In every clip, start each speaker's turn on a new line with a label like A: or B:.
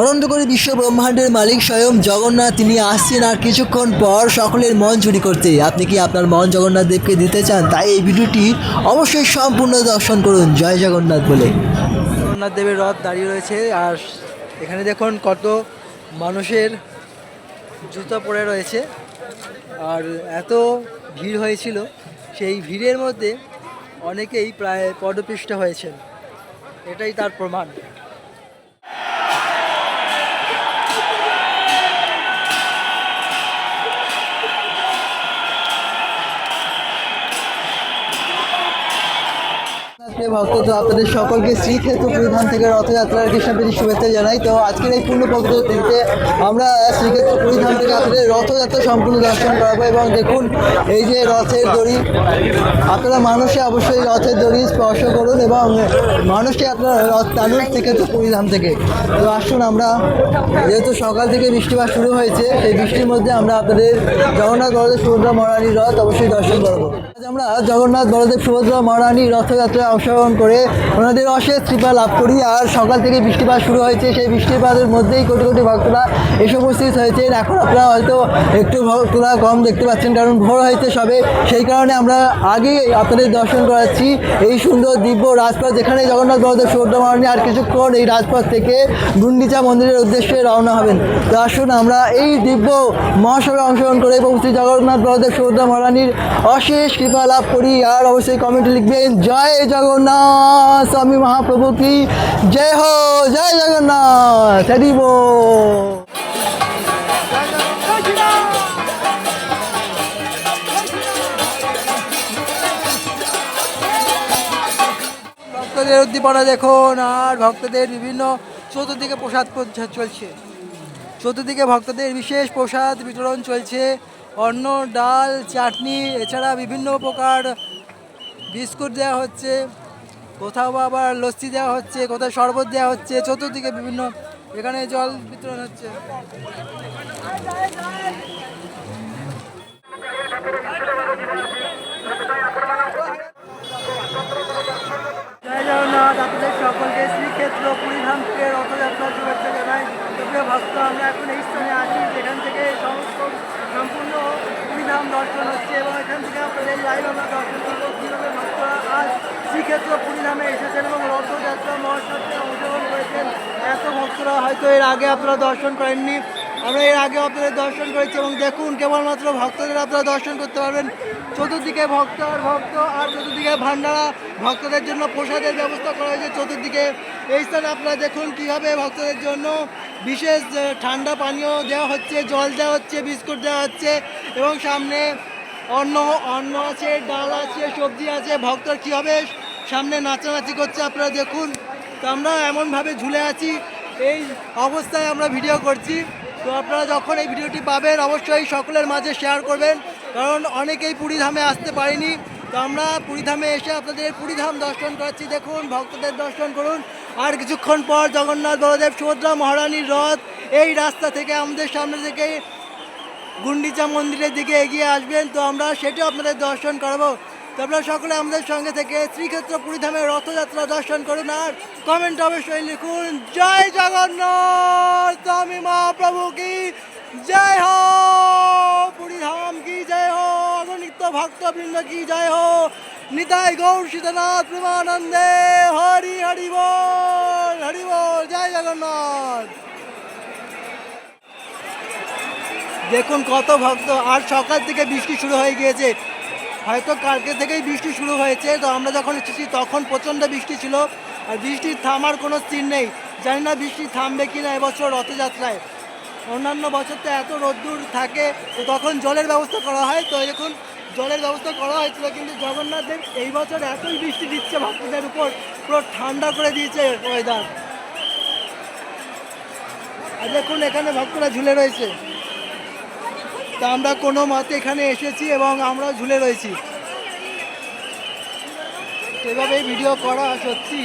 A: অনন্তকরী বিশ্ব ব্রহ্মাণ্ডের মালিক স্বয়ং জগন্নাথ তিনি আসছেন আর কিছুক্ষণ পর সকলের মন চুরি করতে। আপনি কি আপনার মন জগন্নাথ দেবকে দিতে চান? তাই এই ভিডিওটি অবশ্যই সম্পূর্ণ দর্শন করুন। জয় জগন্নাথ বলে জগন্নাথ দেবের রথ দাঁড়িয়ে রয়েছে আর এখানে দেখুন কত মানুষের জুতা পরে রয়েছে আর এত ভিড় হয়েছিল, সেই ভিড়ের মধ্যে অনেকেই প্রায় পদপিষ্ট হয়েছেন, এটাই তার প্রমাণ। ভক্ত তো আপনাদের সকলকে শ্রীক্ষেত্র পরিধান থেকে রথযাত্রার কৃষ্ণপ্রীতি শুভেচ্ছা জানাই। তো আজকের এই পূর্ণ পবিত্র দিনতে আমরা শ্রীক্ষেত্র পরিধান থেকে আপনাদের রথযাত্রা সম্পূর্ণ দর্শন করাবো। এবং দেখুন এই যে রথের দড়ি, আপনারা মানুষে অবশ্যই রথের দড়ি স্পর্শ করুন এবং মানুষকে আপনারা রথ টানুন শ্রীক্ষেত্র পরিধান থেকে। তো আসুন, আমরা যেহেতু সকাল থেকে বৃষ্টিপাত শুরু হয়েছে, সেই বৃষ্টির মধ্যে আমরা আপনাদের জগন্নাথ বলদেব সুভদ্রা মহারানীর রথ অবশ্যই দর্শন করবো। আজ আমরা জগন্নাথ বলদেব সুভদ্রা মহারানীর রথযাত্রায় অংশগ্রহণ করে ওনাদের অশেষ কৃপা লাভ করি। আর সকাল থেকে বৃষ্টিপাত শুরু হয়েছে, সেই বৃষ্টিপাতের মধ্যেই কোটি কোটি ভক্তরা এসে উপস্থিত হয়েছেন। এখন আপনারা হয়তো একটু ভক্তরা কম দেখতে পাচ্ছেন, কারণ ভোর হয়েছে সবে, সেই কারণে আমরা আগে আপনাদের দর্শন করাচ্ছি এই সুন্দর দিব্য রাজপথ, যেখানে জগন্নাথ বলদেব সুভদ্রা মহারানী আর কিছুক্ষণ এই রাজপথ থেকে গুন্ডিচা মন্দিরের উদ্দেশ্যে রওনা হবেন। তো আসুন, আমরা এই দিব্য মহাসভায় অংশগ্রহণ করে এবং শ্রী জগন্নাথ বলদেব সুভদ্রা মহারানীর অশেষ কৃপা লাভ করি। আর অবশ্যই কমেন্টে লিখবেন জয় জগন্নাথ স্বামী মহাপ্রভু কি জয় হো, জয় জগন্নাথ, হরি বল। ভক্তদের উদ্দীপনা দেখুন আর ভক্তদের বিভিন্ন চতুর্দিকে প্রসাদ চলছে, চতুর্দিকে ভক্তদের বিশেষ প্রসাদ বিতরণ চলছে। অন্ন, ডাল, চাটনি, এছাড়া বিভিন্ন প্রকার বিস্কুট দেওয়া হচ্ছে, কোথাও আবার লস্যি দেওয়া হচ্ছে, কোথাও শরবত দেওয়া হচ্ছে, চতুর্দিকে বিভিন্ন, এখানে জল বিতরণ হচ্ছে। জয় জগন্নাথ, আপনাদের সকলকে শ্রীক্ষেত্র পুরীধাম থেকে রথযাত্রার শুভেচ্ছা জানাই। প্রিয় ভক্ত, আমরা এখন এই স্থানে আছি যেখান থেকে সমস্ত সম্পূর্ণ পুরীধাম দর্শন হচ্ছে এবং এখান থেকে আপনাদের লাইভ আমরা দর্শন করবো কীভাবে ভক্তরা আজ শ্রীক্ষেত্র পুরীধামে এসেছেন এবং রথযাত্রা মহোৎসবে অংশগ্রহণ করেছেন। এত ভক্তরা হয়তো এর আগে আপনারা দর্শন করেননি, আমরা এর আগে আপনাদের দর্শন করেছি এবং দেখুন কেবলমাত্র ভক্তদের আপনারা দর্শন করতে পারবেন। চতুর্দিকে ভক্ত আর ভক্ত, আর চতুর্দিকে ভান্ডারা, ভক্তদের জন্য প্রসাদের ব্যবস্থা করা হয়েছে চতুর্দিকে। এই স্থানে আপনারা দেখুন কীভাবে ভক্তদের জন্য বিশেষ ঠান্ডা পানীয় দেওয়া হচ্ছে, জল দেওয়া হচ্ছে, বিস্কুট দেওয়া হচ্ছে এবং সামনে অন্ন আছে, ডাল আছে, সবজি আছে। ভক্তরা কীভাবে সামনে নাচানাচি করছে আপনারা দেখুন। তো আমরা এমনভাবে ঝুলে আছি, এই অবস্থায় আমরা ভিডিও করছি। তো আপনারা যখন এই ভিডিওটি পাবেন অবশ্যই সকলের মাঝে শেয়ার করবেন, কারণ অনেকেই পুরীধামে আসতে পারেনি। তো আমরা পুরীধামে এসে আপনাদের পুরীধাম দর্শন করাচ্ছি। দেখুন ভক্তদের দর্শন করুন। আর কিছুক্ষণ পর জগন্নাথ বলদেব সুভদ্রা মহারানীর রথ এই রাস্তা থেকে আমাদের সামনে থেকে গুন্ডিচা মন্দিরের দিকে এগিয়ে আসবেন। তো আমরা সেটাও আপনাদের দর্শন করাবো। তো আপনারা সকলে আমাদের সঙ্গে থেকে শ্রীক্ষেত্র পুরীধামের রথযাত্রা দর্শন করুন আর কমেন্ট অবশ্যই লিখুন জয় জগন্নাথ স্বামী মহাপ্রভু কি জয় হো, পুরীধাম কি জয় হো, অগণিত ভক্তবৃন্দ কি জয় হো, নিতাই গৌর সীতানাথ প্রেমানন্দে, হরি হরি বল, হরি বল, জয় জগন্নাথ। দেখুন কত ভক্ত, আর সকাল থেকে বৃষ্টি শুরু হয়ে গিয়েছে, হয়তো কালকে থেকেই বৃষ্টি শুরু হয়েছে। তো আমরা যখন এসেছি তখন প্রচণ্ড বৃষ্টি ছিল আর বৃষ্টির থামার কোনো স্থির নেই। জানি না বৃষ্টি থামবে কি না এবছর রথযাত্রায়। অন্যান্য বছর তো এত রোদ্দুর থাকে, তো তখন জলের ব্যবস্থা করা হয়। তো দেখুন জলের ব্যবস্থা করা হয়েছিল, কিন্তু জগন্নাথ দেব এই বছর এতই বৃষ্টি দিচ্ছে ভক্তদের উপর, পুরো ঠান্ডা করে দিয়েছে ওয়েদার। আর দেখুন এখানে ভক্তরা ঝুলে রয়েছে। তা আমরা কোনো মতে এখানে এসেছি এবং আমরা ঝুলে রয়েছি। এভাবেই ভিডিও করা সত্যি,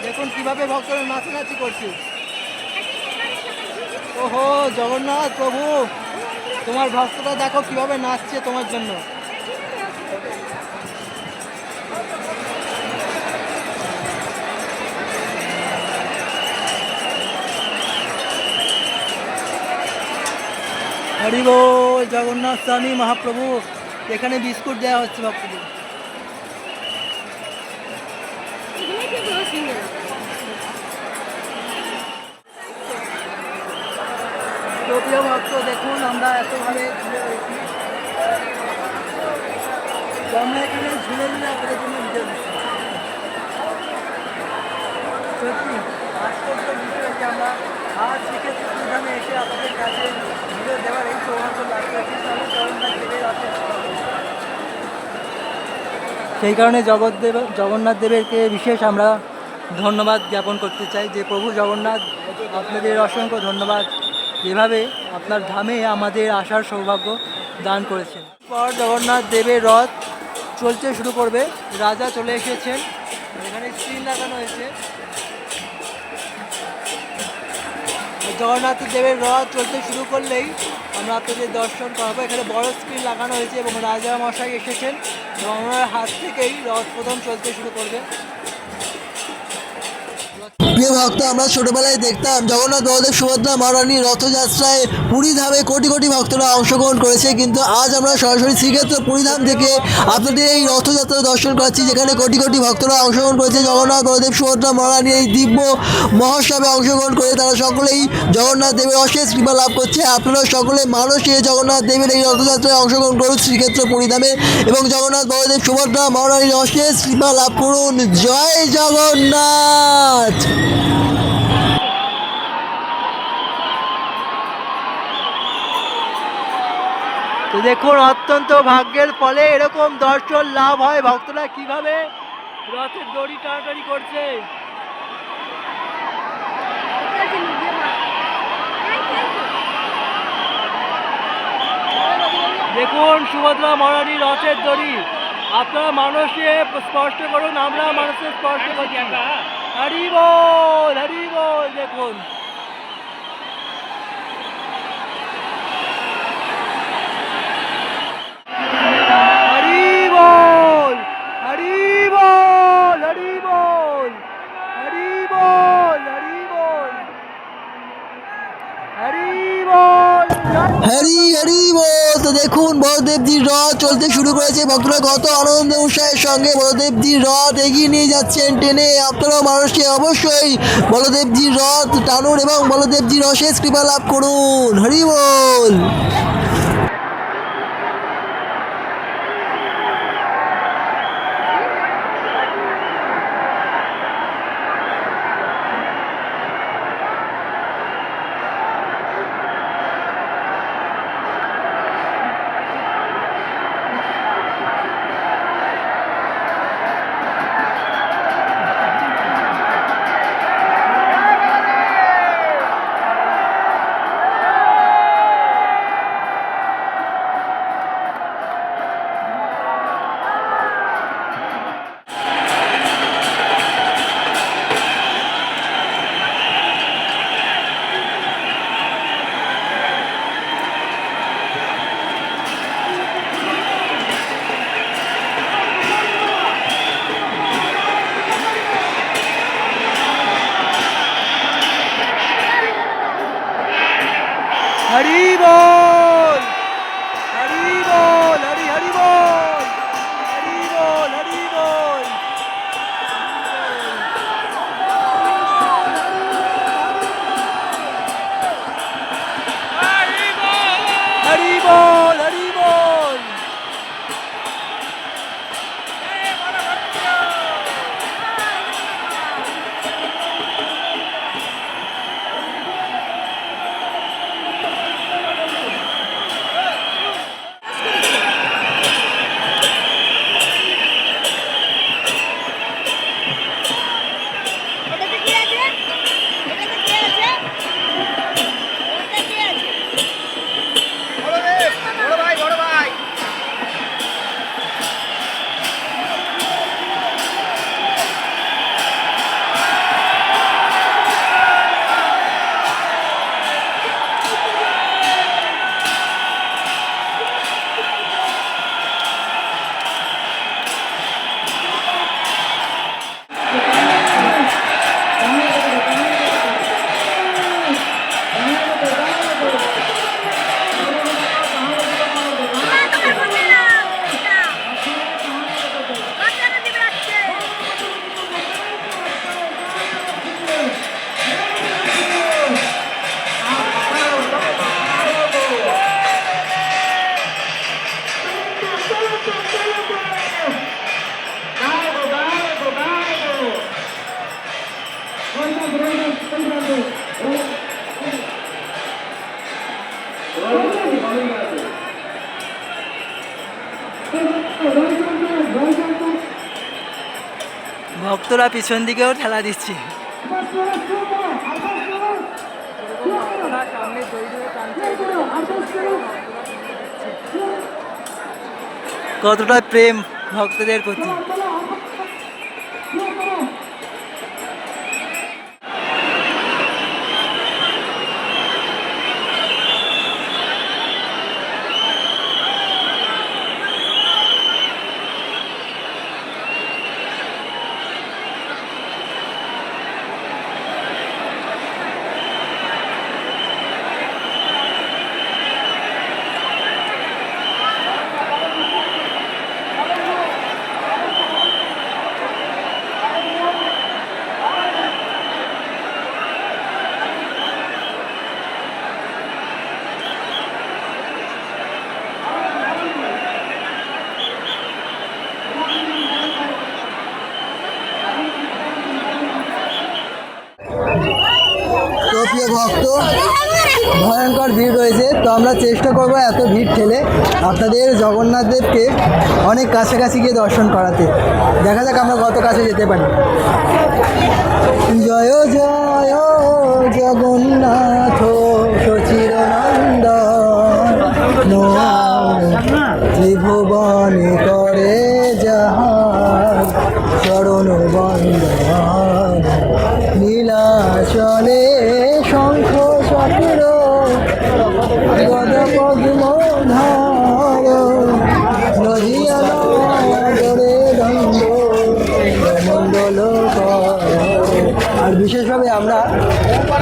A: দেখুন কিভাবে ভক্তরা নাচানাচি করছে। ওহো জগন্নাথ প্রভু, তোমার ভক্তরা দেখো কিভাবে নাচছে তোমার জন্য। হরি বল জগন্নাথ স্বামী মহাপ্রভু। এখানে বিস্কুট দেওয়া হচ্ছে ভক্তদের। তো প্রিয় ভক্ত দেখুন আমরা এতভাবে ঝুলে রয়েছি, তো আমরা এখানে ঝুলে ঝুলে আপনাদের জন্য ভিডিও দিচ্ছি। সত্যি আশ্চর্য বিষয় যে আমরা আজ শ্রীক্ষেত্র প্রধানে এসে আপনাদের কাছে ভিডিও দেওয়ার এই সৌভাগ্য লাভ করেছি। তাহলে জগন্নাথ দেবের আছে, সেই কারণে জগন্নাথ দেবেরকে বিশেষ আমরা ধন্যবাদ জ্ঞাপন করতে চাই যে প্রভু জগন্নাথ আপনাদের অসংখ্য ধন্যবাদ, যেভাবে আপনার ধামে আমাদের আসার সৌভাগ্য দান করেছেন। পর জগন্নাথ দেবের রথ চলতে শুরু করবে, রাজা চলে এসেছেন, এখানে স্ক্রিন লাগানো হয়েছে। জগন্নাথ দেবের রথ চলতে শুরু করলেই আমরা আপনাদের দর্শন করাবো। এখানে বড় স্ক্রিন লাগানো হয়েছে এবং রাজা মশাই এসেছেন এবং ওনার হাত থেকেই রথ প্রথম চলতে শুরু করবে। প্রিয় ভক্ত, আমরা ছোটবেলায় দেখতাম জগন্নাথ বলদেব সুভদ্রা মহারানীর রথযাত্রায় পুরী ধামে কোটি কোটি ভক্তরা অংশগ্রহণ করেছে, কিন্তু আজ আমরা সরাসরি শ্রীক্ষেত্র পুরীধাম থেকে আপনাদের এই রথযাত্রা দর্শন করাচ্ছি, যেখানে কোটি কোটি ভক্তরা অংশগ্রহণ করেছে। জগন্নাথ বলদেব সুভদ্রা মহারানীর এই দিব্য মহোৎসবে অংশগ্রহণ করে তারা সকলেই জগন্নাথ দেবের অশেষ কৃপা লাভ করছে। আপনারা সকলে মানুষ নিয়ে জগন্নাথ দেবের এই রথযাত্রায় অংশগ্রহণ করুন শ্রীক্ষেত্র পুরীধামে এবং জগন্নাথ বলদেব সুভদ্রা মহারানীর অশেষ কৃপা লাভ করুন। জয় জগন্নাথ। তো দেখুন অত্যন্ত ভাগ্যের ফলে এরকম দর্শন লাভ হয়। ভক্তরা কিভাবে রথের দড়ি টানাটানি করছে, দেখুন সুভদ্রা মহারানী রথের দড়ি। আপনারা মানুষকে স্পষ্ট করুন, আমরা মানুষকে স্পষ্ট করছি। হরি বল হরি বল। দেখুন হরি হরি বল। তো দেখুন বলদেবজির রথ চলতে শুরু করেছে, ভক্তরা কত আনন্দ উৎসাহের সঙ্গে বলদেবজির রথ এগিয়ে নিয়ে যাচ্ছেন টেনে। আপনারাও মানুষকে অবশ্যই বলদেবজির রথ টানুন এবং বলদেবজির অশেষ কৃপা লাভ করুন। হরি বল। হরি বল হরি বল হরি হরি বল হরি বল হরি বল। হরি বল হরি বল। ভক্তরা পিছন দিকেও ঠেলা দিচ্ছে। কতটা প্রেম ভক্তদের প্রতি। প্রিয় ভক্ত, ভয়ঙ্কর ভিড় রয়েছে, তো আমরা চেষ্টা করবো এত ভিড় ঠেলে আপনাদের জগন্নাথ দেবকে অনেক কাছাকাছি গিয়ে দর্শন করাতে। দেখা যাক আমরা কত কাছে যেতে পারি। জয় জয় জগন্নাথ সচিরনন্দন, ত্রিভুবনে করে যাহার চরণ বন্দন, নীলাচলে শঙ্খ চক্র গদ পদ্ম ধার, নদিয়া নগরে দণ্ড মণ্ডল। আর বিশেষভাবে আমরা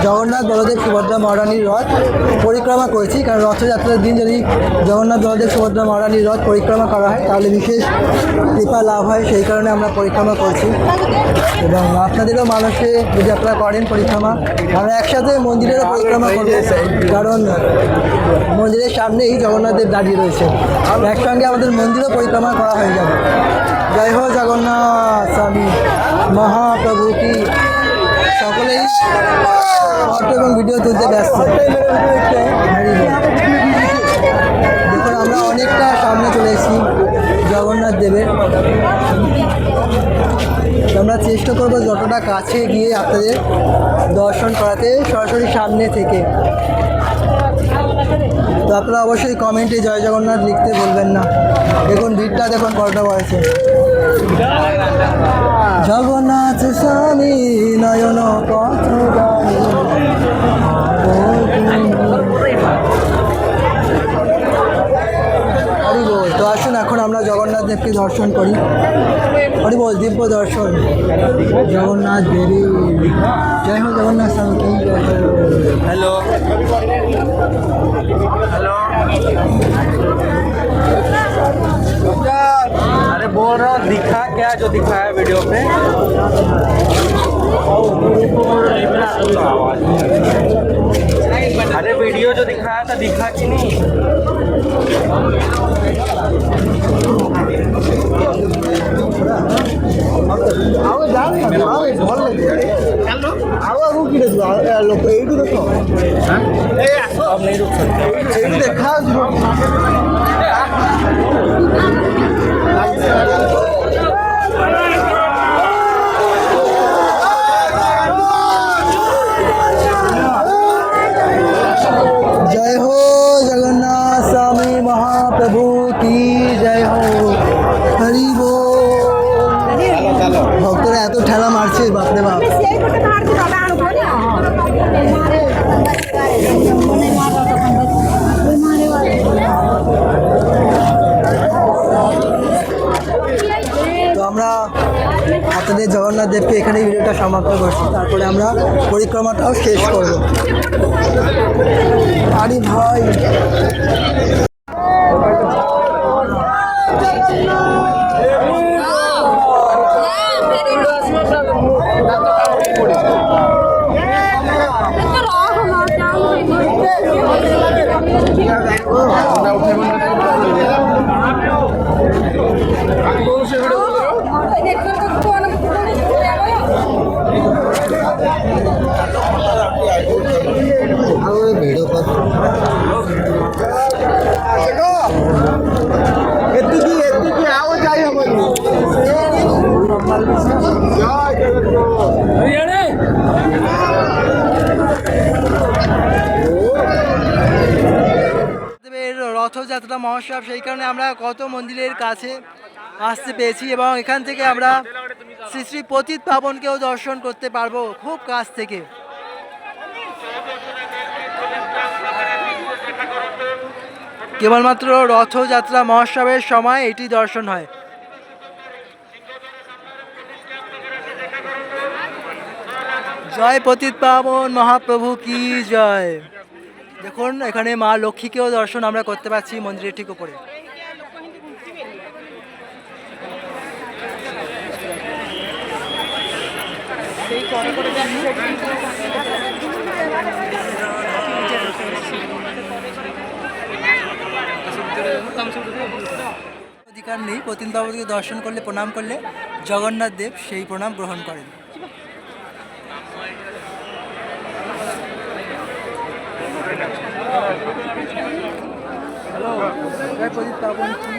A: জগন্নাথ বলদেব সুভদ্রা মহারানীর রথ পরিক্রমা করেছি, কারণ রথযাত্রার দিন যদি জগন্নাথ বলদেব সুভদ্রা মহারানীর রথ পরিক্রমা করা হয় তাহলে বিশেষ কৃপা লাভ হয়, সেই কারণে আমরা পরিক্রমা করছি। এবং আপনাদেরও মানুষে যদি আপনারা করেন পরিক্রমা, আমরা একসাথে মন্দিরেরও পরিক্রমা করবো, কারণ মন্দিরের সামনেই জগন্নাথ দেব দাঁড়িয়ে রয়েছে, একসঙ্গে আমাদের মন্দিরও পরিক্রমা করা হয়ে যাবে। জয় হো জগন্নাথ স্বামী মহাপ্রভু কি। সকলেই ফটো এবং ভিডিও তুলতে ব্যস্ত। দেখুন আমরা অনেকটা সামনে চলে এসেছি জগন্নাথ দেবের। আমরা চেষ্টা করবো যতটা কাছে গিয়ে আপনাদের দর্শন করাতে, সরাসরি সামনে থেকে। তো আপনারা অবশ্যই কমেন্টে জয় জগন্নাথ লিখতে বলবেন না। দেখুন ভিড়টা দেখুন কতটা বলেছে। জগন্নাথ স্বামী নয়ন পথ হরি বল। তো আসুন এখন আমরা জগন্নাথ দেবকে দর্শন করি। হরি বল, দিব্য দর্শন জগন্নাথ দেবী। জয় হোক জগন্নাথ স্বামী কি।
B: हेलो हेलो, अरे बोल रहा हूँ दिखा क्या जो दिखाया वीडियो पे। अरे वीडियो जो दिखाया था दिखा कि नहीं।
A: ଆଉ ଯାଉନି ଆଉ ଭଲ ଲାଗେ ଆଉ ଆଗକୁ କିଏ ଯିବ ଲୋକ ଏଇଠୁ ଦେଖ ଏଇଠୁ ଦେଖା जय हो जगन्नाथ स्वामी महाप्रभु की जय हो। हरि बोल। भक्तरा এত ঠেলা মারছে বাপরে বাপ। তো আমরা আপনাদের জগন্নাথ দেবকে এখানেই ভিডিওটা সমাপ্ত করছি, তারপরে আমরা পরিক্রমাটাও শেষ করব। আরে ভাই ভিডিও এদিকে আও যাই হবনি। রথযাত্রা মহোৎসব, সেই কারণে আমরা কত মন্দিরের কাছে আসতে পেরেছি এবং এখান থেকে আমরা শ্রী শ্রী পতিত পাবনকেও দর্শন করতে পারবো খুব কাছ থেকে। কেবলমাত্র রথযাত্রা মহোৎসবের সময় এটি দর্শন হয়। জয় পতিত পাবন মহাপ্রভু কি জয়। দেখুন এখানে মা লক্ষ্মীকেও দর্শন আমরা করতে পারছি মন্দিরের ঠিক উপরে। অধিকার নেই, পতিত পাবনকে দর্শন করলে, প্রণাম করলে জগন্নাথ দেব সেই প্রণাম গ্রহণ করেন। হ্যালো, জয় পতিত পাবন কি।